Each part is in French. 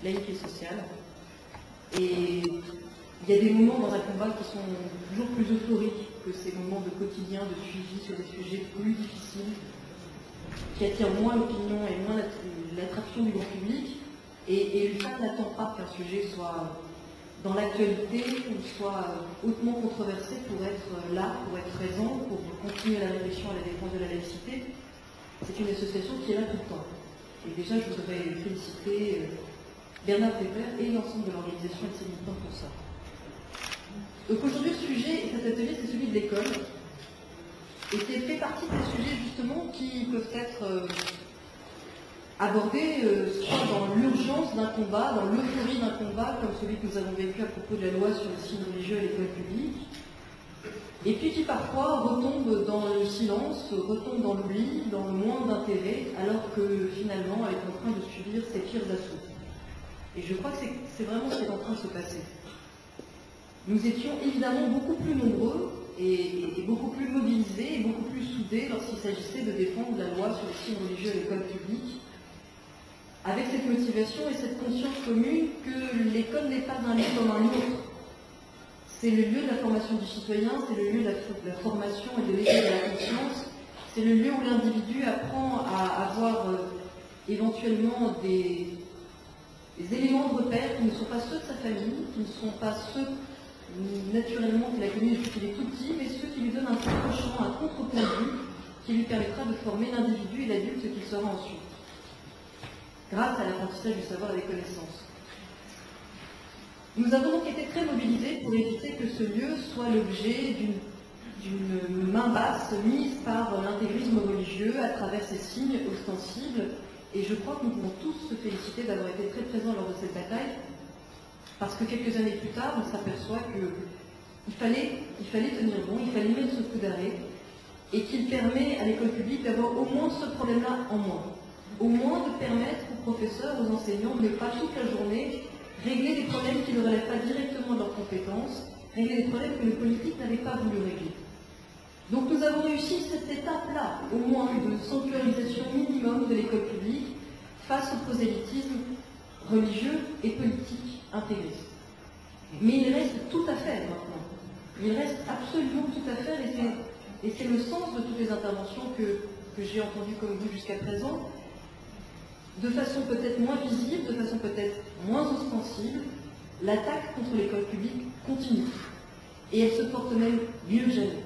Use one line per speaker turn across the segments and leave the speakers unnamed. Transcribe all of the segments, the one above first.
laïque et sociale. Et il y a des moments dans un combat qui sont toujours plus euphoriques que ces moments de quotidien, de suivi sur des sujets plus difficiles, qui attirent moins l'opinion et moins l'attraction du grand public. Et l'UFAM n'attend pas qu'un sujet soit dans l'actualité ou soit hautement controversé pour être là, pour être présent, pour continuer la réflexion à la défense de la laïcité. C'est une association qui est là tout le temps. Et déjà, je voudrais féliciter Bernard Pépère et l'ensemble de l'organisation et de ses militants pour ça. Donc aujourd'hui, le sujet, et cet atelier, c'est celui de l'école. Et c'est fait partie des sujets, justement, qui peuvent être abordés soit dans l'urgence d'un combat, dans l'euphorie d'un combat, comme celui que nous avons vécu à propos de la loi sur le signe religieux à l'école publique, et puis qui parfois retombe dans le silence, retombe dans l'oubli, dans le moins d'intérêt, alors que finalement elle est en train de subir ses pires assauts. Et je crois que c'est vraiment ce qui est en train de se passer. Nous étions évidemment beaucoup plus nombreux et beaucoup plus mobilisés et beaucoup plus soudés lorsqu'il s'agissait de défendre la loi sur le signe religieux à l'école publique, avec cette motivation et cette conscience commune que l'école n'est pas un lieu comme un autre. C'est le lieu de la formation du citoyen, c'est le lieu de la formation et de l'éveil de la conscience, c'est le lieu où l'individu apprend à avoir éventuellement des éléments de repère qui ne sont pas ceux de sa famille, qui ne sont pas ceux naturellement qu'il a connus depuis qu'il est tout petit, mais ceux qui lui donnent un contre-champ, un contre-point de vue, qui lui permettra de former l'individu et l'adulte qu'il sera ensuite, grâce à l'apprentissage du savoir et des connaissances. Nous avons donc été très mobilisés pour éviter que ce lieu soit l'objet d'une main basse mise par l'intégrisme religieux à travers ces signes ostensibles. Et je crois que nous pouvons tous se féliciter d'avoir été très présents lors de cette bataille, parce que quelques années plus tard, on s'aperçoit qu'il fallait tenir bon, il fallait mettre ce coup d'arrêt, et qu'il permet à l'école publique d'avoir au moins ce problème-là en moins. Au moins de permettre aux professeurs, aux enseignants de ne pas toute la journée régler des problèmes qui ne relèvent pas directement de leurs compétences, régler des problèmes que le politique n'avait pas voulu régler. Donc nous avons réussi cette étape-là, au moins de sanctuarisation minimum de l'école publique face au prosélytisme religieux et politique intégriste. Mais il reste tout à faire maintenant. Il reste absolument tout à faire et c'est le sens de toutes les interventions que j'ai entendues comme vous jusqu'à présent. De façon peut-être moins visible, de façon peut-être moins ostensible, l'attaque contre l'école publique continue. Et elle se porte même mieux que jamais.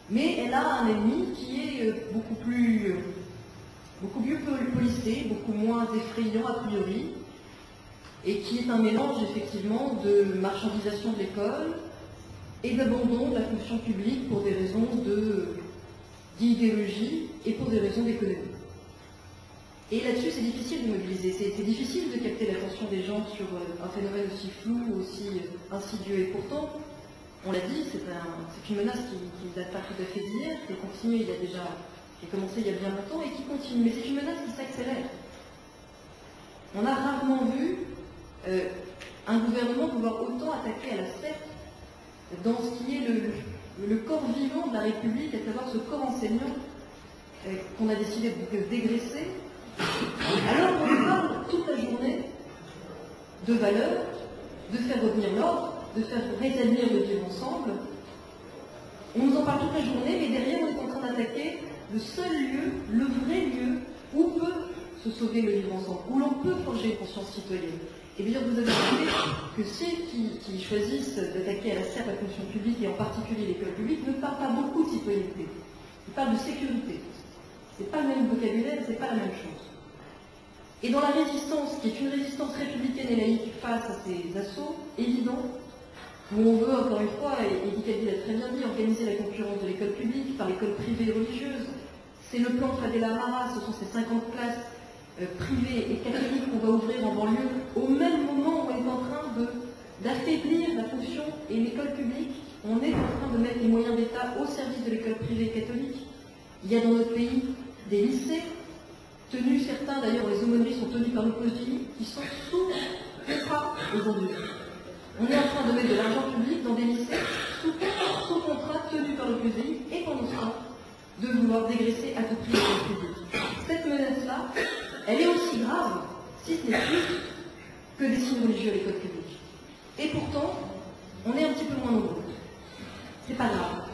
Mais elle a un ennemi qui est beaucoup mieux policé, beaucoup moins effrayant a priori, et qui est un mélange effectivement de marchandisation de l'école et d'abandon de la fonction publique pour des raisons d'idéologie et pour des raisons d'économie. Et là-dessus, c'est difficile de mobiliser, c'est difficile de capter l'attention des gens sur un phénomène aussi flou, aussi insidieux. Et pourtant, on l'a dit, c'est une menace qui ne date pas tout à fait d'hier, qui a continué qui a commencé il y a bien longtemps et qui continue. Mais c'est une menace qui s'accélère. On a rarement vu un gouvernement pouvoir autant attaquer à la serpe dans ce qui est le corps vivant de la République, à savoir ce corps enseignant qu'on a décidé de dégraisser. Alors on nous parle toute la journée de valeurs, de faire revenir l'ordre, de faire rétablir le vivre ensemble. On nous en parle toute la journée, mais derrière on est en train d'attaquer le seul lieu, le vrai lieu où peut se sauver le vivre ensemble, où l'on peut forger une conscience citoyenne. Et bien vous avez vu que ceux qui choisissent d'attaquer à la serpe la fonction publique, et en particulier l'école publique, ne parlent pas beaucoup de citoyenneté. Ils parlent de sécurité. C'est pas le même vocabulaire, c'est pas la même chose. Et dans la résistance, qui est une résistance républicaine et laïque face à ces assauts évidents, où on veut, encore une fois, et Edith Cadill l'a très bien dit, organiser la concurrence de l'école publique par l'école privée et religieuse. C'est le plan Fadela Amara, ce sont ces 50 classes privées et catholiques qu'on va ouvrir en banlieue, au même moment où on est en train d'affaiblir la fonction et l'école publique, on est en train de mettre les moyens d'État au service de l'école privée et catholique. Il y a dans notre pays des lycées, tenus certains, d'ailleurs les aumôneries sont tenues par l'opposition, qui sont sous contrat aujourd'hui. On est en train de mettre de l'argent public dans des lycées sous contrat tenus par l'opposition et pendant ce temps de vouloir dégraisser à tout prix l'école publique. Cette menace-là, elle est aussi grave, si ce n'est plus, que des signes religieux à l'école publique. Et pourtant, on est un petit peu moins nombreux. C'est pas grave.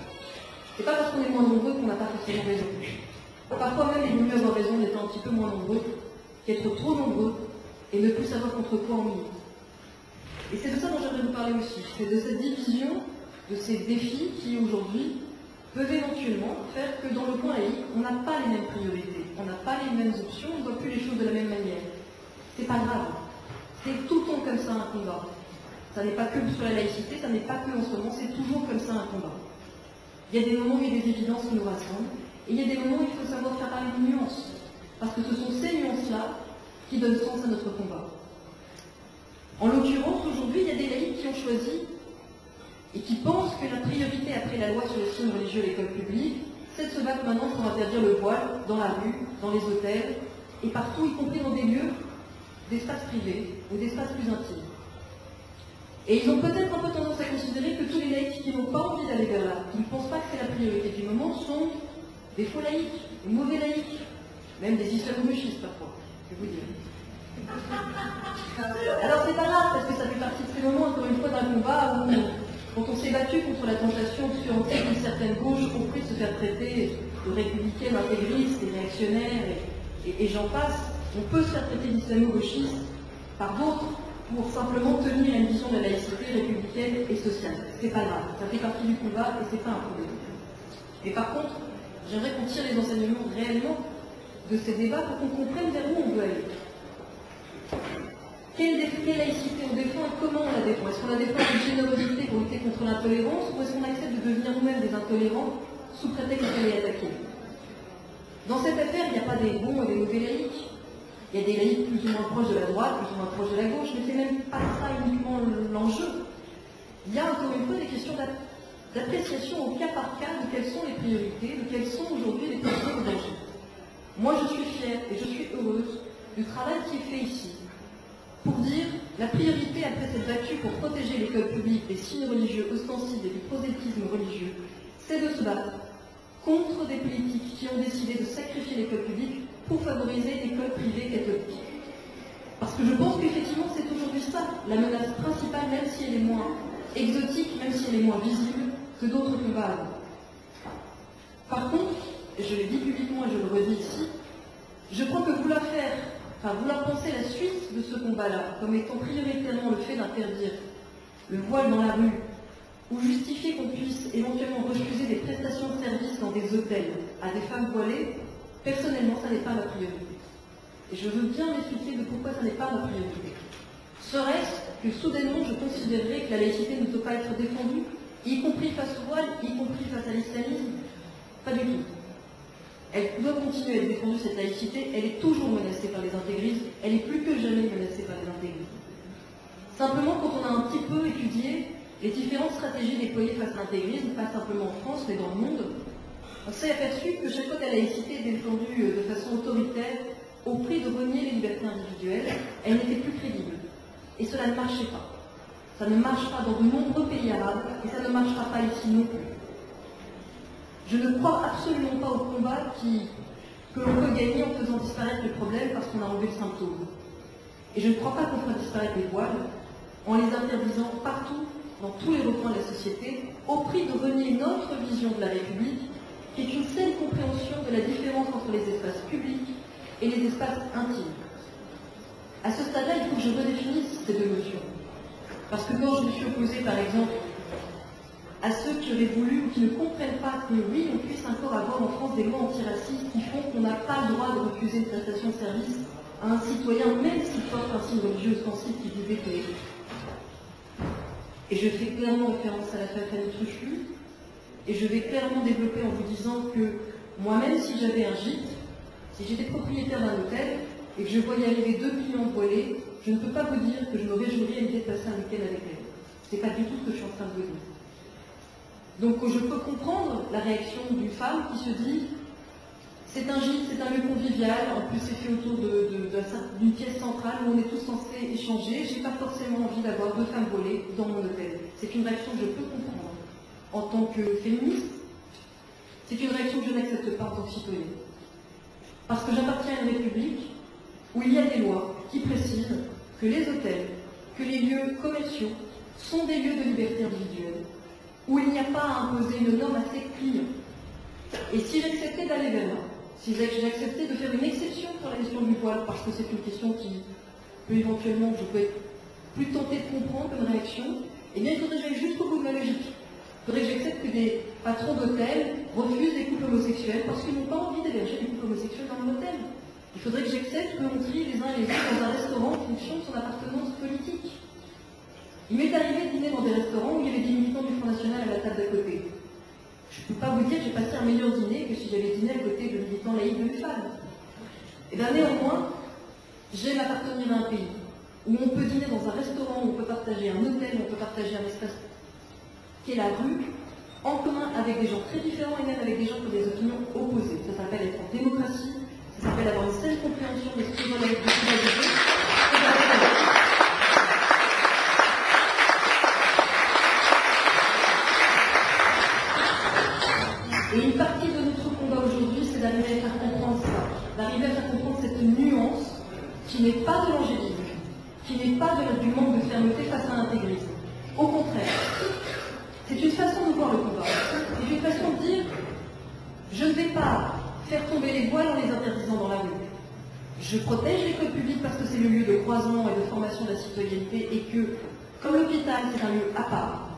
C'est pas parce qu'on est moins nombreux qu'on n'a pas forcément raison. Parfois même, il vaut mieux avoir raison d'être un petit peu moins nombreux qu'être trop nombreux et ne plus savoir contre quoi on milite. Et c'est de ça dont j'aimerais vous parler aussi. C'est de cette division, de ces défis qui aujourd'hui peuvent éventuellement faire que dans le point laïque, on n'a pas les mêmes priorités, on n'a pas les mêmes options, on ne voit plus les choses de la même manière. C'est pas grave. C'est tout le temps comme ça un combat. Ça n'est pas que sur la laïcité, ça n'est pas que en ce moment, c'est toujours comme ça un combat. Il y a des moments où il y a des évidences qui nous rassemblent, et il y a des moments où il faut savoir faire parler de nuances, parce que ce sont ces nuances-là qui donnent sens à notre combat. En l'occurrence, aujourd'hui, il y a des laïcs qui ont choisi et qui pensent que la priorité après la loi sur les signes religieux à l'école publique, c'est de se battre maintenant pour interdire le voile dans la rue, dans les hôtels, et partout, y compris dans des lieux d'espace privé ou d'espace plus intime. Et ils ont peut-être un peu tendance à considérer que tous les laïcs qui n'ont pas envie d'aller vers là, qui ne pensent pas que c'est la priorité du moment, sont des faux laïcs, des mauvais laïcs, même des islamo-gauchistes parfois, je vais vous dire. Alors c'est pas grave, parce que ça fait partie de ces moments, encore une fois, d'un combat où, quand on s'est battu contre la tentation obscurantique d'une certaine gauche au prix de se faire traiter de républicaine, intégriste et réactionnaire, et j'en passe, on peut se faire traiter d'islamo-gauchiste par d'autres pour simplement tenir une vision de la laïcité républicaine et sociale. C'est pas grave, ça fait partie du combat et c'est pas un problème. Mais par contre, j'aimerais qu'on tire les enseignements réellement de ces débats pour qu'on comprenne vers où on veut aller. Quelle laïcité on défend et comment on la défend? Est-ce qu'on la défend avec générosité pour lutter contre l'intolérance ou est-ce qu'on accepte de devenir nous-mêmes des intolérants sous prétexte qu'elle est attaquée? Dans cette affaire, il n'y a pas des bons et des mauvais laïcs. Il y a des laïcs plus ou moins proches de la droite, plus ou moins proches de la gauche, mais c'est même pas ça uniquement l'enjeu. Il y a encore une fois des questions d'appréciation au cas par cas de quelles sont les priorités, de quelles sont aujourd'hui les priorités de danger. Moi, je suis fière et je suis heureuse du travail qui est fait ici pour dire la priorité après cette battue pour protéger l'école publique des signes religieux ostensibles et du prosélytisme religieux, c'est de se battre contre des politiques qui ont décidé de sacrifier l'école publique pour favoriser l'école privée catholique. Parce que je pense qu'effectivement c'est aujourd'hui ça la menace principale, même si elle est moins exotique, même si elle est moins visible que d'autres combats avant. Par contre, et je l'ai dit publiquement et je le redis ici, je crois que vouloir penser la suite de ce combat-là comme étant prioritairement le fait d'interdire le voile dans la rue ou justifier qu'on puisse éventuellement refuser des prestations de services dans des hôtels à des femmes voilées, personnellement, ça n'est pas ma priorité. Et je veux bien m'expliquer de pourquoi ça n'est pas ma priorité. Serait-ce que soudainement je considérerais que la laïcité ne peut pas être défendue, y compris face au voile, y compris face à l'islamisme? Pas du tout. Elle doit continuer à être défendue, cette laïcité, elle est toujours menacée par les intégrismes, elle est plus que jamais menacée par les intégrismes. Simplement, quand on a un petit peu étudié les différentes stratégies déployées face à l'intégrisme, pas simplement en France, mais dans le monde, on s'est aperçu que chaque fois que la laïcité est défendue de façon autoritaire, au prix de renier les libertés individuelles, elle n'était plus crédible. Et cela ne marchait pas. Ça ne marche pas dans de nombreux pays arabes, et ça ne marchera pas ici non plus. Je ne crois absolument pas au combat que l'on peut gagner en faisant disparaître le problème parce qu'on a enlevé le symptôme. Et je ne crois pas qu'on fera disparaître les voiles en les interdisant partout, dans tous les recoins de la société, au prix de renier notre vision de la République, qui est une saine compréhension de la différence entre les espaces publics et les espaces intimes. À ce stade-là, il faut que je redéfinisse ces deux notions. Parce que quand je me suis opposée, par exemple, à ceux qui auraient voulu ou qui ne comprennent pas que oui, on puisse encore avoir en France des lois antiracistes qui font qu'on n'a pas le droit de refuser une prestation de service à un citoyen, même s'il porte un signe religieux ostensible qui disait que... Et je fais clairement référence à l'affaire Fanny Truchelu, et je vais clairement développer en vous disant que moi-même, si j'avais un gîte, si j'étais propriétaire d'un hôtel, et que je voyais arriver 2 clients voilés, je ne peux pas vous dire que je me réjouirais à l'idée de passer un week-end avec elle. C'est pas du tout ce que je suis en train de vous dire. Donc je peux comprendre la réaction d'une femme qui se dit c'est un gîte, c'est un lieu convivial, en plus c'est fait autour d'une pièce centrale où on est tous censés échanger, j'ai pas forcément envie d'avoir 2 femmes volées dans mon hôtel. C'est une réaction que je peux comprendre en tant que féministe, c'est une réaction que je n'accepte pas en tant que citoyenne. Parce que j'appartiens à une république où il y a des lois qui précisent que les hôtels, que les lieux commerciaux sont des lieux de liberté individuelle, où il n'y a pas à imposer une norme à ses clients. Et si j'acceptais d'aller vers là, si j'acceptais de faire une exception sur la question du voile, parce que c'est une question qui peut éventuellement, je peux être plus tentée de comprendre comme réaction, eh bien il faudrait que j'aille jusqu'au bout de ma logique. Il faudrait que j'accepte que des patrons d'hôtels refusent des couples homosexuels parce qu'ils n'ont pas envie d'héberger des couples homosexuels dans l'hôtel. Il faudrait que j'accepte qu'on trie les uns et les autres dans un restaurant en fonction de son appartenance politique. Il m'est arrivé de dîner dans des restaurants où il y avait des militants du Front National à la table d'à côté. Je ne peux pas vous dire que j'ai passé un meilleur dîner que si j'avais dîné à côté de militants laïcs de l'UFAL. Et bien néanmoins, j'aime appartenir à un pays où on peut dîner dans un restaurant, où on peut partager un hôtel, où on peut partager un espace qui est la rue, en commun avec des gens très différents et même avec des gens qui ont des opinions opposées. Ça s'appelle être en démocratie, ça s'appelle avoir une saine compréhension des sujets de pluralité. Et une partie de notre combat aujourd'hui, c'est d'arriver à faire comprendre ça, d'arriver à faire comprendre cette nuance qui n'est pas de l'angélisme, qui n'est pas du manque de fermeté face à l'intégrisme. Au contraire, c'est une façon de voir le combat. C'est une façon de dire, je ne vais pas faire tomber les voiles en les interdisant dans la rue. Je protège l'école publique parce que c'est le lieu de croisement et de formation de la citoyenneté et que, comme l'hôpital, c'est un lieu à part.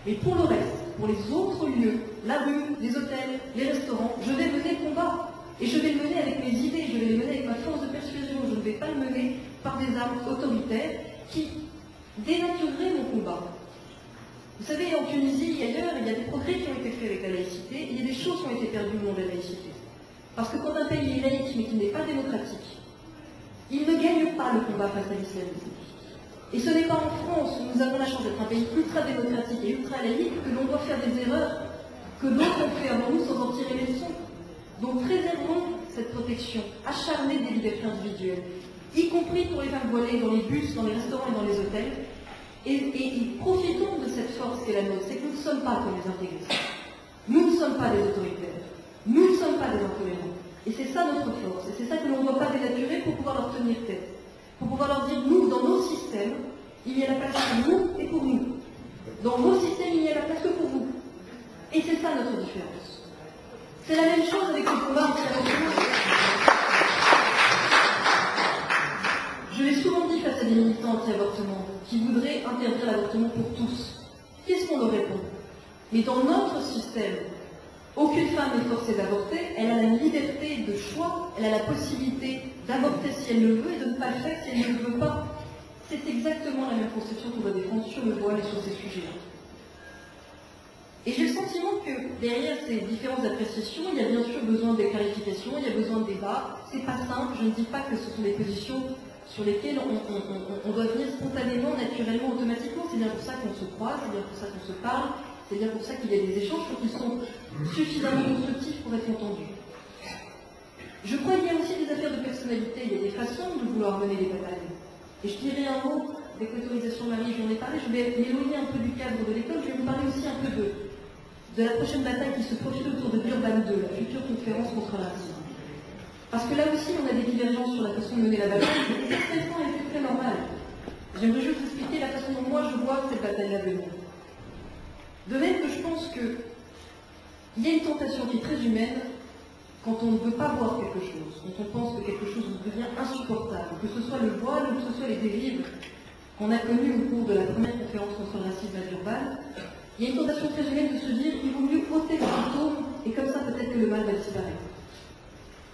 Mais pour le reste, pour les autres lieux, la rue, les hôtels, les restaurants, je vais mener le combat. Et je vais le mener avec mes idées, je vais le mener avec ma force de persuasion. Je ne vais pas le mener par des armes autoritaires qui dénatureraient mon combat. Vous savez, en Tunisie et ailleurs, il y a des progrès qui ont été faits avec la laïcité, et il y a des choses qui ont été perdues au nom de la laïcité. Parce que quand un pays est laïque mais qui n'est pas démocratique, il ne gagne pas le combat face à l'islamisme. Et ce n'est pas en France où nous avons la chance d'être un pays ultra démocratique et ultra laïque que l'on doit faire des erreurs que d'autres ont fait avant nous sans en tirer les leçons. Donc préservons cette protection acharnée des libertés individuelles, y compris pour les femmes voilées dans les bus, dans les restaurants et dans les hôtels, et profitons de cette force qui est la nôtre. C'est que nous ne sommes pas comme les intégristes. Nous ne sommes pas des autoritaires. Nous ne sommes pas des intolérants. Et c'est ça notre force. Et c'est ça que l'on ne doit pas dénaturer pour pouvoir leur tenir tête. Pour pouvoir leur dire, nous, dans nos systèmes, il y a la place pour nous et pour nous. Dans vos systèmes, il y a la place que pour vous. Et c'est ça notre différence. C'est la même chose avec le combat anti-avortement. Je l'ai souvent dit face à des militants anti-avortement qui voudraient interdire l'avortement pour tous. Qu'est-ce qu'on leur répond? Mais dans notre système, aucune femme n'est forcée d'avorter, elle a la liberté de choix, elle a la possibilité d'avorter si elle le veut et de ne pas le faire si elle ne le veut pas. C'est exactement la même conception qu'on va défendre sur le voile et sur ces sujets-là. Et j'ai le sentiment que derrière ces différentes appréciations, il y a bien sûr besoin de clarifications, il y a besoin de débats. C'est pas simple, je ne dis pas que ce sont des positions sur lesquelles on doit venir spontanément, naturellement, automatiquement. C'est bien pour ça qu'on se croise, c'est bien pour ça qu'on se parle, c'est bien pour ça qu'il y a des échanges qui sont suffisamment constructifs pour être entendus. Je crois qu'il y a aussi des affaires de personnalité, il y a des façons de vouloir mener les batailles. Et je dirais un mot avec l'autorisation Marie, j'en ai parlé, je vais m'éloigner un peu du cadre de l'école, je vais vous parler aussi un peu de la prochaine bataille qui se profile autour de Durban 2, la future conférence contre le racisme. Parce que là aussi, on a des divergences sur la façon de mener la bataille, et c'est très simple et c'est très normal. J'aimerais juste expliquer la façon dont moi je vois cette bataille-là venir. De même que je pense qu'il y a une tentation qui est très humaine quand on ne veut pas voir quelque chose, quand on pense que quelque chose devient insupportable, que ce soit le voile ou que ce soit les dérives qu'on a connues au cours de la première conférence contre le racisme à Durban. Il y a une tentation très humaine de se dire qu'il vaut mieux ôter le symptôme et comme ça peut-être que le mal va disparaître.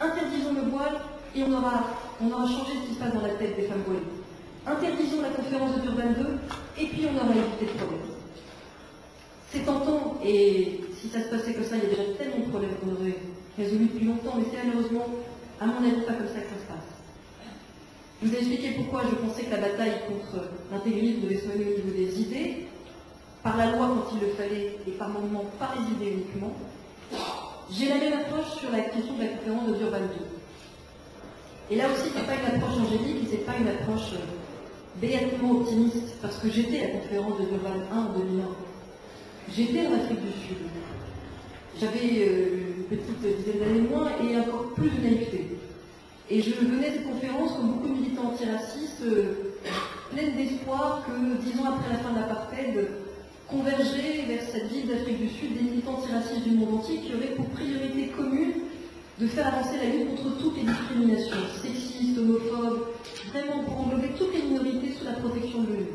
Interdisons le voile et on aura changé ce qui se passe dans la tête des femmes voilées. Interdisons la conférence de Durban 2 et puis on aura évité le problème. C'est tentant et si ça se passait comme ça, il y a déjà tellement de problèmes qu'on aurait résolus depuis longtemps, mais c'est malheureusement, à mon avis, pas comme ça que ça se passe. Je vous ai expliqué pourquoi je pensais que la bataille contre l'intégrisme devait se mener au niveau des idées, par la loi quand il le fallait et par moment par les idées uniquement. J'ai la même approche sur la question de la conférence de Durban 2. Et là aussi, ce n'est pas une approche angélique, et ce n'est pas une approche béatement optimiste, parce que j'étais à la conférence de Durban 1 en 2001. J'étais en Afrique du Sud. J'avais une petite dizaine d'années moins et encore plus de naïveté. Et je venais de cette conférence comme beaucoup de militants antiracistes pleine d'espoir que, 10 ans après la fin de l'apartheid, converger vers cette ville d'Afrique du Sud des militants antiracistes du monde entier qui auraient pour priorité commune de faire avancer la lutte contre toutes les discriminations, sexistes, homophobes, vraiment pour englober toutes les minorités sous la protection de l'ONU.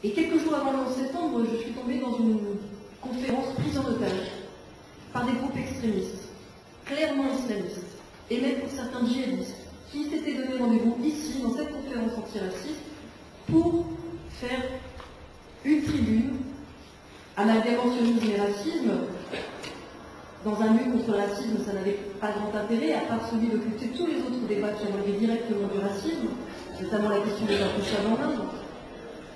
Et quelques jours avant le 11 septembre, je suis tombée dans une conférence prise en otage par des groupes extrémistes, clairement islamistes, et même pour certains djihadistes, qui s'étaient donné rendez-vous ici, dans cette conférence antiraciste, pour faire une tribune amalgamationnisme et racisme. Dans un but contre le racisme, ça n'avait pas grand intérêt, à part celui d'occulter tous les autres débats qui relevaient directement du racisme, notamment la question des intouchables en Inde.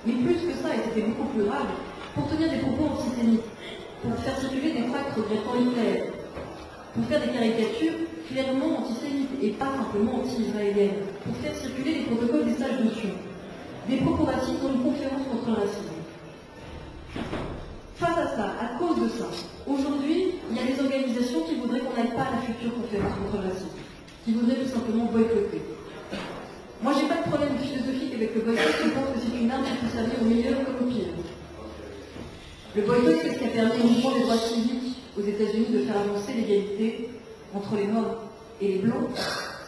Mais plus que ça, et c'était beaucoup plus grave, pour tenir des propos antisémites, pour faire circuler des tracts regrettant Hitler, pour faire des caricatures clairement antisémites et pas simplement anti-israéliennes, pour faire circuler les protocoles des sages de Sion, des propos racistes dans une conférence contre le racisme. Face à ça, à cause de ça, aujourd'hui, il y a des organisations qui voudraient qu'on n'aille pas à la future conférence contre le racisme, qui voudraient tout simplement boycotter. Moi, j'ai pas de problème philosophique avec le boycott, je pense que c'est une arme qui peut servir au meilleur comme au pire. Le boycott, c'est ce qui a permis au mouvement des droits civiques aux États-Unis de faire avancer l'égalité entre les Noirs et les Blancs.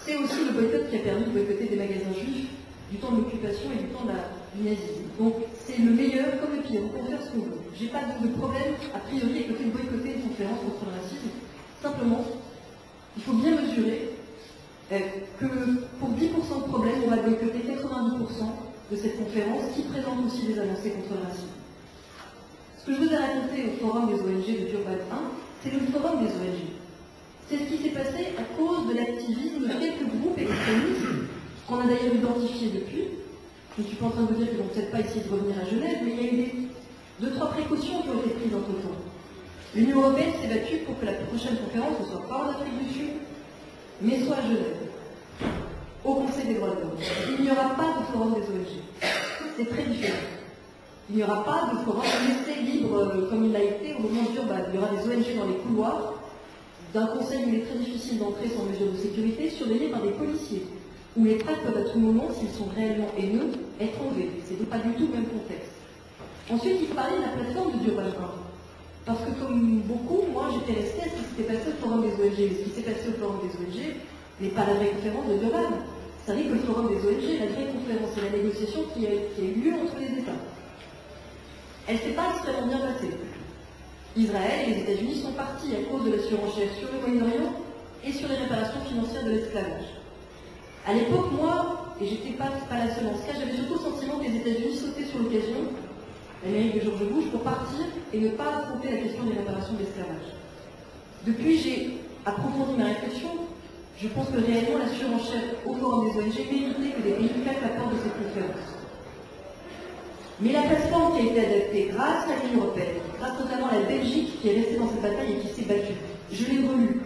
C'est aussi le boycott qui a permis de boycotter des magasins juifs du temps de l'occupation et du temps du nazisme. Donc, c'est le meilleur comme le pire, on peut faire ce qu'on veut. J'ai pas de problème, a priori, avec le fait de boycotter une conférence contre le racisme. Simplement, il faut bien mesurer que pour 10% de problème, on va boycotter 90% de cette conférence qui présente aussi des avancées contre le racisme. Ce que je vous ai raconté au forum des ONG de Durban 1, c'est le forum des ONG. C'est ce qui s'est passé à cause de l'activisme de quelques groupes extrémistes qu'on a d'ailleurs identifiés depuis. Je ne suis pas en train de vous dire qu'ils vont peut-être pas essayer de revenir à Genève, mais il y a eu 2-3 précautions qui ont été prises entre temps. L'Union européenne s'est battue pour que la prochaine conférence ne soit pas en Afrique du Sud, mais soit à Genève, au Conseil des droits de l'homme. Il n'y aura pas de forum des ONG. C'est très différent. Il n'y aura pas de forum laissé libre comme il l'a été au moment de Durban. Il y aura des ONG dans les couloirs d'un conseil où il est très difficile d'entrer sans mesure de sécurité, surveillé par des policiers, où les tracts peuvent à tout moment, s'ils sont réellement haineux, être enlevés. C'est pas du tout le même contexte. Ensuite, il faut parler de la plateforme de Durban 1. Parce que comme beaucoup, moi j'étais restée à ce qui s'était passé au forum des ONG. Ce qui s'est passé au forum des ONG n'est pas la vraie conférence de Durban. Ça n'est que le forum des ONG, la vraie conférence, c'est la négociation qui a eu lieu entre les États. Elle ne s'est pas extrêmement bien passée. Israël et les États-Unis sont partis à cause de la surenchère sur le Moyen-Orient et sur les réparations financières de l'esclavage. À l'époque, moi, et j'étais pas la seule en ce cas, j'avais surtout le sentiment que les États-Unis sautaient sur l'occasion, l'Amérique de George Bush, pour partir et ne pas affronter la question des réparations de l'esclavage. Depuis, j'ai approfondi ma réflexion. Je pense que réellement la surenchère au forum des ONG méritait que des pays claquent la porte de cette conférence. Mais la plateforme qui a été adaptée grâce à l'Union européenne, grâce notamment à la Belgique qui est restée dans cette bataille et qui s'est battue, je l'ai relue.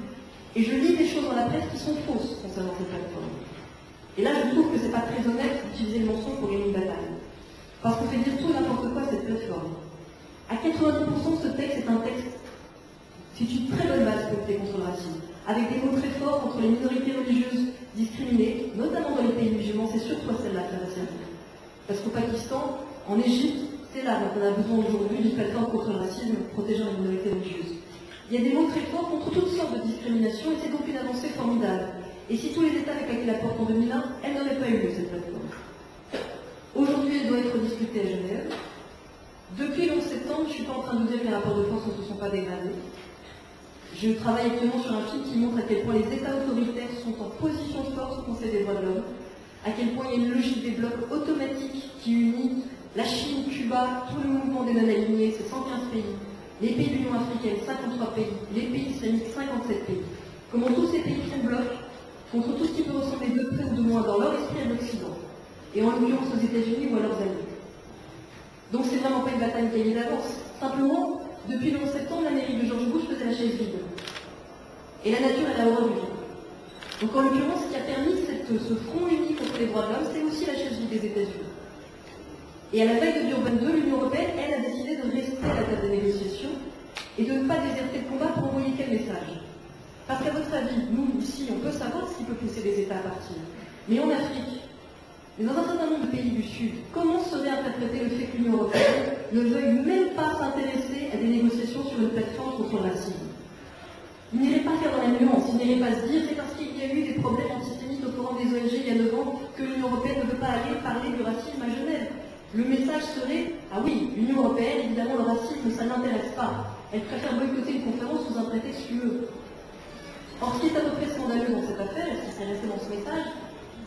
Et je lis des choses dans la presse qui sont fausses concernant cette plateforme. Et là, je trouve que c'est pas très honnête d'utiliser le mensonge pour gagner une bataille. Parce qu'on fait dire tout et n'importe quoi à cette plateforme. À 90%, ce texte est un texte, c'est une très bonne base pour lutter contre le racisme, avec des mots très forts contre les minorités religieuses discriminées, notamment dans les pays musulmans, c'est surtout à celle-là que ça va servir. Parce qu'au Pakistan, en Égypte, c'est là qu'on a besoin aujourd'hui d'une plateforme contre le racisme protégeant les minorités religieuses. Il y a des mots très forts contre toutes sortes de discriminations et c'est donc une avancée formidable. Et si tous les États avaient claqué la porte en 2001, elle n'aurait pas eu lieu, cette plateforme. Aujourd'hui, elle doit être discutée à Genève. Depuis le 11 septembre, je ne suis pas en train de vous dire que les rapports de force ne se sont pas dégradés. Je travaille actuellement sur un film qui montre à quel point les États autoritaires sont en position de force au Conseil des droits de l'homme, à quel point il y a une logique des blocs automatique qui unit la Chine, Cuba, tout le mouvement des non-alignés, c'est 115 pays, les pays de l'Union africaine, 53 pays, les pays islamiques, 57 pays. Comment tous ces pays font bloc contre tout ce qui peut ressembler de près ou de loin dans leur esprit à l'Occident, et en l'occurrence aux États-Unis ou à leurs alliés. Donc c'est vraiment pas une bataille gagnée d'avance. Simplement, depuis le 11 septembre, l'Amérique de George Bush faisait la chaise vide. Et la nature, elle a horreur du vide. Donc en l'occurrence, ce qui a permis ce front uni contre les droits de l'homme, c'est aussi la chaise vide des États-Unis. Et à la veille de Durban 2, l'Union européenne, elle, a décidé de rester à la table des négociations et de ne pas déserter le combat pour envoyer quel message. Parce qu'à votre avis, nous, ici, on peut savoir ce qui peut pousser les États à partir. Mais en Afrique, Mais dans un certain nombre de pays du Sud, comment serait interprété le fait que l'Union européenne ne veuille même pas s'intéresser à des négociations sur une plateforme contre le racisme? Il n'irait pas faire dans la nuance, il n'irait pas se dire c'est parce qu'il y a eu des problèmes antisémites au forum des ONG il y a 9 ans que l'Union européenne ne veut pas aller parler du racisme à Genève. Le message serait, ah oui, l'Union européenne, évidemment le racisme, ça ne l'intéresse pas. Elle préfère boycotter une conférence sous un prétexte lueux. Or, ce qui est à peu près scandaleux dans cette affaire, et ce qui s'est resté dans ce message,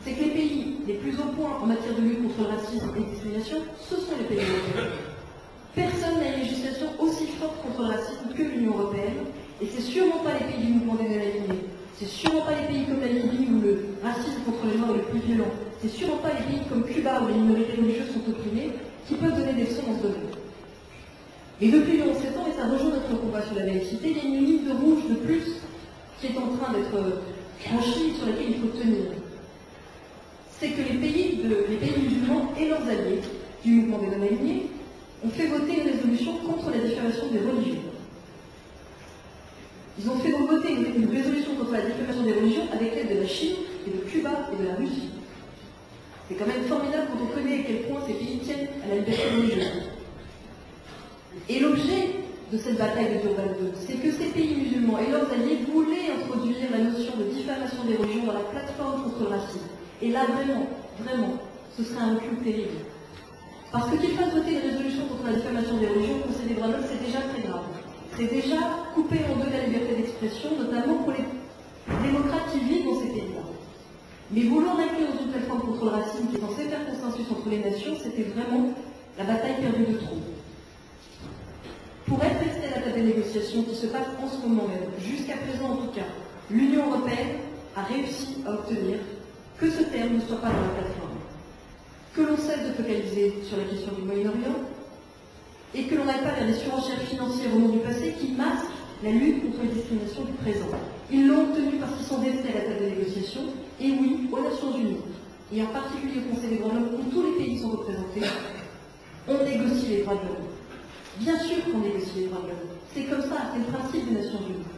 c'est que les pays les plus au point en matière de lutte contre le racisme et la discrimination, ce sont les pays européens. Personne n'a une législation aussi forte contre le racisme que l'Union européenne, et c'est sûrement pas les pays du mouvement des alignés. C'est sûrement pas les pays comme la Libye où le racisme contre les Noirs est le plus violent. C'est sûrement pas les pays comme Cuba où les minorités religieuses sont opprimées qui peuvent donner des leçons dans ce domaine. Et depuis le 11 septembre, et ça rejoint notre combat sur la laïcité, il y a une ligne de rouge de plus qui est en train d'être franchie, sur laquelle il faut tenir. C'est que les pays musulmans et leurs alliés du mouvement des non-alignés ont fait voter une résolution contre la diffamation des religions. Ils ont fait donc voter une résolution contre la diffamation des religions avec l'aide de la Chine et de Cuba et de la Russie. C'est quand même formidable quand on connaît à quel point ces pays tiennent à la liberté religieuse. Et l'objet de cette bataille de Durban 2, c'est que ces pays musulmans et leurs alliés voulaient introduire la notion de diffamation des religions dans la plateforme contre le racisme. Et là, vraiment, ce serait un recul terrible. Parce que qu'ils fassent voter une résolution contre la diffamation des religions au Conseil des droits de l'homme, c'est déjà très grave. C'est déjà couper en deux la liberté d'expression, notamment pour les démocrates qui vivent dans ces pays-là. Mais vouloir l'inclure dans une plateforme contre le racisme qui est censée faire consensus entre les nations, c'était vraiment la bataille perdue de trop. Pour être resté à la table des négociations qui se passent en ce moment même, jusqu'à présent en tout cas, l'Union européenne a réussi à obtenir que ce terme ne soit pas dans la plateforme, que l'on cesse de focaliser sur la question du Moyen-Orient et que l'on n'aille pas vers des surenchères financières au nom du passé qui masquent la lutte contre les discriminations du présent. Ils l'ont obtenu parce qu'ils sont restés à la table des négociations, et oui, aux Nations Unies, et en particulier au Conseil des droits de l'homme, où tous les pays sont représentés, on négocie les droits de l'homme. Bien sûr qu'on négocie les droits de l'homme. C'est comme ça, c'est le principe des Nations Unies.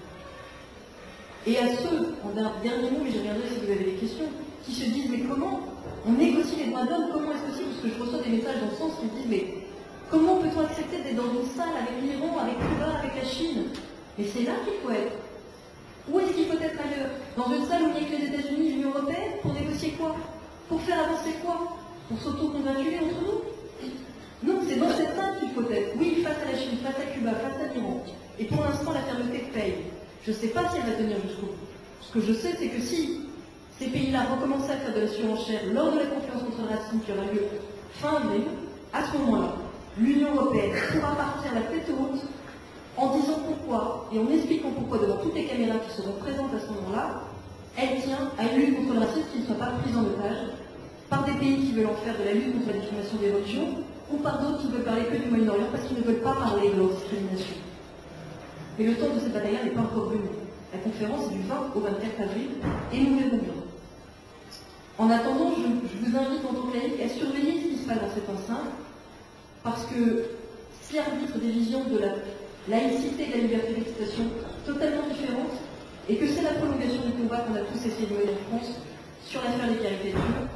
Et à ceux, en dernier mot, mais je regarderai si vous avez des questions, qui se disent, mais comment on négocie les droits de l'homme? Comment est-ce possible? Parce que je reçois des messages dans ce sens qui me disent, mais comment peut-on accepter d'être dans une salle avec l'Iran, avec Cuba, avec la Chine? Mais c'est là qu'il faut être. Où est-ce qu'il faut être ailleurs? Dans une salle où il n'y a que les États-Unis et l'Union européenne? Pour négocier quoi? Pour faire avancer quoi? Pour s'auto-congratuler entre nous? Non, c'est dans cette salle qu'il faut être. Oui, face à la Chine, face à Cuba, face à l'Iran. Et pour l'instant, la fermeté paye. Je ne sais pas si elle va tenir jusqu'au bout. Ce que je sais, c'est que si ces pays-là recommençaient à faire de la surenchère lors de la conférence contre le racisme qui aura lieu fin avril, à ce moment-là, l'Union européenne pourra partir la tête haute en disant pourquoi et en expliquant pourquoi devant toutes les caméras qui seront présentes à ce moment-là, elle tient à une lutte contre le racisme qui ne soit pas prise en otage par des pays qui veulent en faire de la lutte contre la discrimination des religions ou par d'autres qui veulent parler que du Moyen-Orient parce qu'ils ne veulent pas parler de leur discrimination. Mais le temps de cette bataille-là n'est pas encore venu. La conférence est du 20 au 24 avril et nous verrons bien. En attendant, je vous invite en tant que laïcs à surveiller ce qui se passe dans cette enceinte parce que si arbitre des visions de la laïcité et de la liberté d'expression totalement différentes et que c'est la prolongation du combat qu'on a tous essayé de mener en France sur l'affaire des caricatures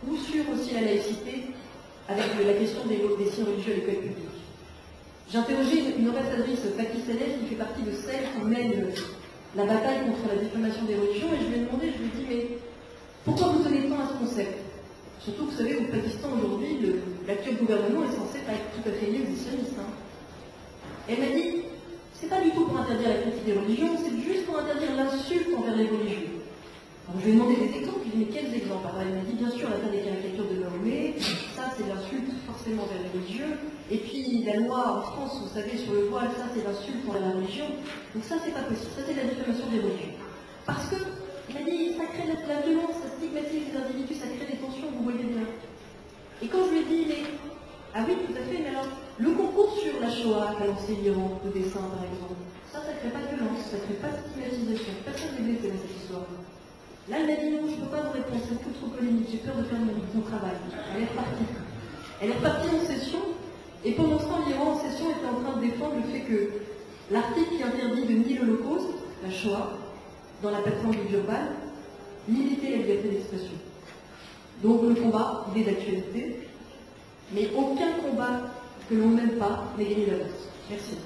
ou sur aussi la laïcité avec la question des signes religieux à l'école publique. J'ai interrogé une ambassadrice pakistanais qui fait partie de celles qui mènent la bataille contre la diffamation des religions et je lui ai demandé, je lui ai dit, mais pourquoi vous tenez tant à ce concept? Surtout que vous savez, au Pakistan aujourd'hui, l'actuel gouvernement est censé pas être tout à fait lié aux islamistes. Elle m'a dit, c'est pas du tout pour interdire la critique des religions, c'est juste pour interdire l'insulte envers les religieux. Alors, je lui ai demandé des exemples, je lui ai dit, mais quels exemples? Alors elle m'a dit, bien sûr, l'affaire des caricatures de Mahomet, ça c'est l'insulte forcément envers les religieux, et puis la loi en France, vous savez, sur le voile, ça c'est l'insulte envers la religion, donc ça c'est pas possible, ça c'est la diffamation des religions. Parce que, il a dit, ça crée la violence, ça stigmatise les individus, ça crée des tensions, vous voyez bien. Et quand je lui ai dit, mais, ah oui, tout à fait, mais alors, le concours sur la Shoah qu'a lancé l'Iran, le dessin par exemple, ça crée pas de violence, ça crée pas de stigmatisation, personne n'est blessé dans cette histoire. Là, elle m'a dit non, je ne peux pas vous répondre, c'est beaucoup trop polémique, j'ai peur de faire mon travail. Elle est repartie. Elle est repartie en session, et pendant ce temps, l'Iran en session était en train de défendre le fait que l'article qui interdit de nier l'Holocauste, la Shoah, dans la plateforme de Durban, limitait la liberté d'expression. Donc le combat, il est d'actualité, mais aucun combat que l'on n'aime pas n'est gagné d'avance. Merci.